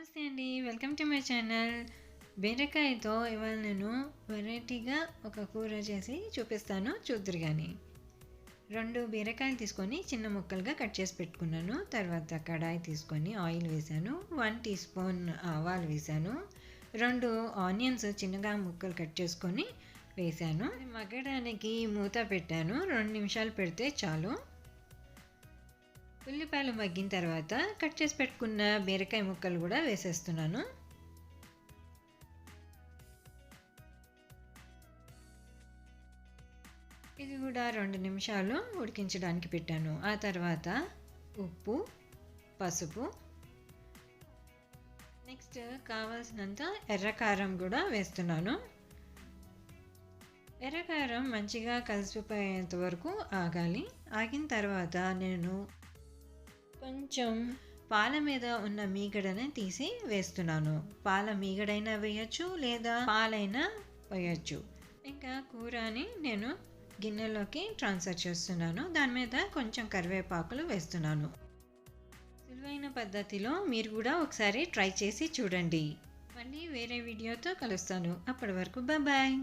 నమస్తే అండి, welcome to my channel. బీరకాయతో ఇవాళ నేను వెరైటీగా ఒక కూర చేసి చూపిస్తాను, చూద్దరు కానీ. 2 బీరకాయలు తీసుకొని చిన్న ముక్కలుగా కట్ చేసి పెట్టుకున్నాను. తర్వాత కడాయి తీసుకొని ఆయిల్ వేసాను. 1 టీ స్పూన్ ఆవాలు వేసాను. 2 ఆనియన్స్ చిన్నగా ముక్కలు కట్ చేసుకొని వేసాను. మగ్గడానికి మూత పెట్టాను. 2 నిమిషాలు పెడితే చాలు. ఉల్లిపాయలు మగ్గిన తర్వాత కట్ చేసి పెట్టుకున్న బీరకాయ ముక్కలు కూడా వేసేస్తున్నాను. ఇది కూడా 2 నిమిషాలు ఉడికించడానికి పెట్టాను. ఆ తర్వాత ఉప్పు, పసుపు, నెక్స్ట్ కావాల్సినంత ఎర్రకారం కూడా వేస్తున్నాను. ఎర్రకారం మంచిగా కలిసిపోయేంత వరకు ఆగాలి. ఆగిన తర్వాత నేను కొంచెం పాల మీద ఉన్న మీగడని తీసి వేస్తున్నాను. పాల మీగడైనా వేయచ్చు, లేదా పాలైనా వేయచ్చు. ఇంకా కూరని నేను గిన్నెలోకి ట్రాన్స్ఫర్ చేస్తున్నాను. దాని మీద కొంచెం కరివేపాకులు వేస్తున్నాను. సులువైన పద్ధతిలో మీరు కూడా ఒకసారి ట్రై చేసి చూడండి. మళ్ళీ వేరే వీడియోతో కలుస్తాను. అప్పటి వరకు బాయ్.